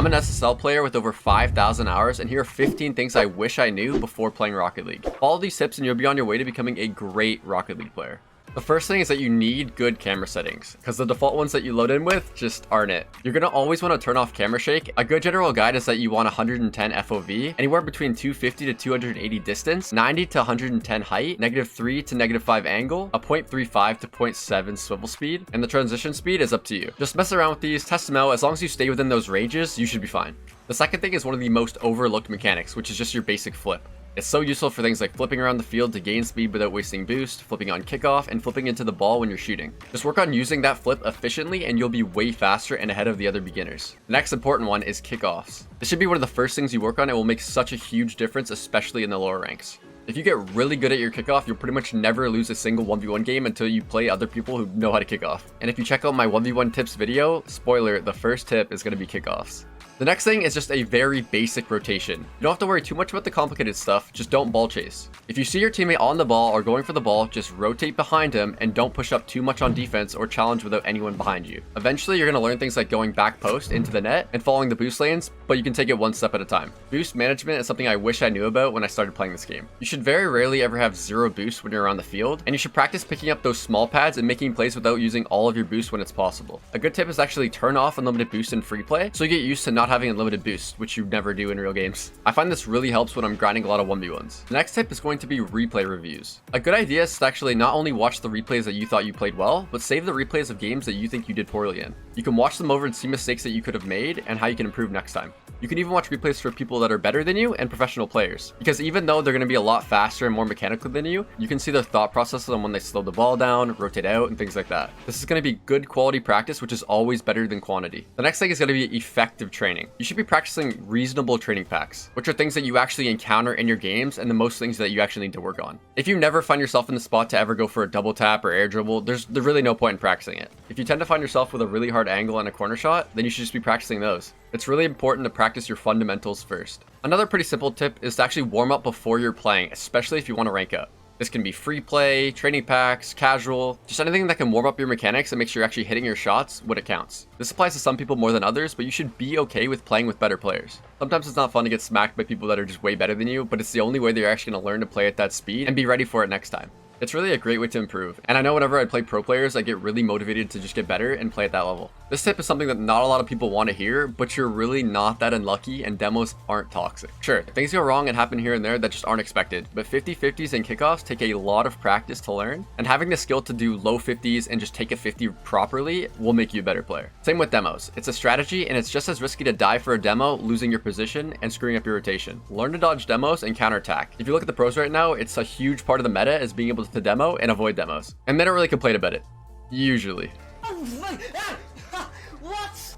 I'm an SSL player with over 5,000 hours, and here are 15 things I wish I knew before playing Rocket League. Follow these tips and you'll be on your way to becoming a great Rocket League player. The first thing is that you need good camera settings, because the default ones that you load in with just aren't it. You're going to always want to turn off camera shake. A good general guide is that you want 110 FOV, anywhere between 250 to 280 distance, 90 to 110 height, -3 to -5 angle, a 0.35 to 0.7 swivel speed, and the transition speed is up to you. Just mess around with these, test them out. As long as you stay within those ranges, you should be fine. The second thing is one of the most overlooked mechanics, which is just your basic flip. It's so useful for things like flipping around the field to gain speed without wasting boost, flipping on kickoff, and flipping into the ball when you're shooting. Just work on using that flip efficiently and you'll be way faster and ahead of the other beginners. The next important one is kickoffs. This should be one of the first things you work on. It will make such a huge difference, especially in the lower ranks. If you get really good at your kickoff, you'll pretty much never lose a single 1v1 game until you play other people who know how to kick off. And if you check out my 1v1 tips video, spoiler, the first tip is going to be kickoffs. The next thing is just a very basic rotation. You don't have to worry too much about the complicated stuff, just don't ball chase. If you see your teammate on the ball or going for the ball, just rotate behind him and don't push up too much on defense or challenge without anyone behind you. Eventually, you're going to learn things like going back post into the net and following the boost lanes, but you can take it one step at a time. Boost management is something I wish I knew about when I started playing this game. You should very rarely ever have zero boost when you're on the field, and you should practice picking up those small pads and making plays without using all of your boost when it's possible. A good tip is actually turn off unlimited boost in free play, so you get used to not having unlimited boost, which you never do in real games. I find this really helps when I'm grinding a lot of 1v1s. The next tip is going to be replay reviews. A good idea is to actually not only watch the replays that you thought you played well, but save the replays of games that you think you did poorly in. You can watch them over and see mistakes that you could have made and how you can improve next time. You can even watch replays for people that are better than you and professional players, because even though they're going to be a lot faster and more mechanical than you can see their thought processes on when they slow the ball down, rotate out, and things like that. This is going to be good quality practice, which is always better than quantity. The next thing is going to be effective training. You should be practicing reasonable training packs, which are things that you actually encounter in your games and the most things that you actually need to work on. If you never find yourself in the spot to ever go for a double tap or air dribble, there's really no point in practicing it. If you tend to find yourself with a really hard angle and a corner shot, then you should just be practicing those. It's really important to practice your fundamentals first. Another pretty simple tip is to actually warm up before you're playing, especially if you want to rank up. This can be free play, training packs, casual, just anything that can warm up your mechanics and make sure you're actually hitting your shots when it counts. This applies to some people more than others, but you should be okay with playing with better players. Sometimes it's not fun to get smacked by people that are just way better than you, but it's the only way that you're actually going to learn to play at that speed and be ready for it next time. It's really a great way to improve, and I know whenever I play pro players, I get really motivated to just get better and play at that level. This tip is something that not a lot of people want to hear, but you're really not that unlucky and demos aren't toxic. Sure, things go wrong and happen here and there that just aren't expected, but 50-50s and kickoffs take a lot of practice to learn, and having the skill to do low 50s and just take a 50 properly will make you a better player. Same with demos. It's a strategy, and it's just as risky to die for a demo, losing your position, and screwing up your rotation. Learn to dodge demos and counterattack. If you look at the pros right now, it's a huge part of the meta is being able to demo and avoid demos, and they don't really complain about it. Usually.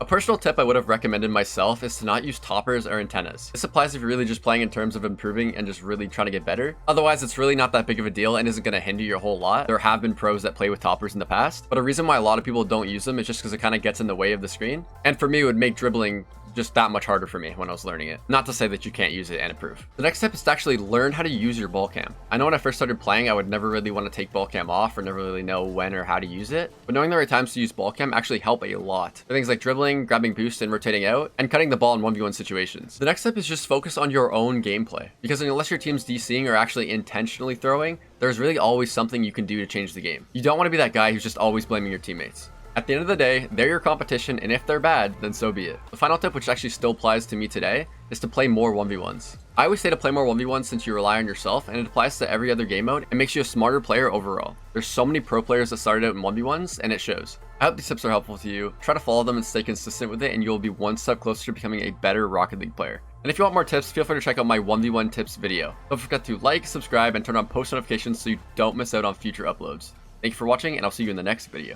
A personal tip I would have recommended myself is to not use toppers or antennas. This applies if you're really just playing in terms of improving and just really trying to get better. Otherwise, it's really not that big of a deal and isn't going to hinder you a whole lot. There have been pros that play with toppers in the past, but a reason why a lot of people don't use them is just because it kind of gets in the way of the screen. And for me, it would make dribbling just that much harder for me when I was learning it. Not to say that you can't use it and improve. The next step is to actually learn how to use your ball cam. I know when I first started playing, I would never really want to take ball cam off or never really know when or how to use it, but knowing the right times to use ball cam actually help a lot. For things like dribbling, grabbing boost and rotating out, and cutting the ball in 1v1 situations. The next step is just focus on your own gameplay, because unless your team's DCing or actually intentionally throwing, there's really always something you can do to change the game. You don't want to be that guy who's just always blaming your teammates. At the end of the day, they're your competition, and if they're bad, then so be it. The final tip, which actually still applies to me today, is to play more 1v1s. I always say to play more 1v1s since you rely on yourself, and it applies to every other game mode and makes you a smarter player overall. There's so many pro players that started out in 1v1s, and it shows. I hope these tips are helpful to you. Try to follow them and stay consistent with it, and you'll be one step closer to becoming a better Rocket League player. And if you want more tips, feel free to check out my 1v1 tips video. Don't forget to like, subscribe, and turn on post notifications so you don't miss out on future uploads. Thank you for watching, and I'll see you in the next video.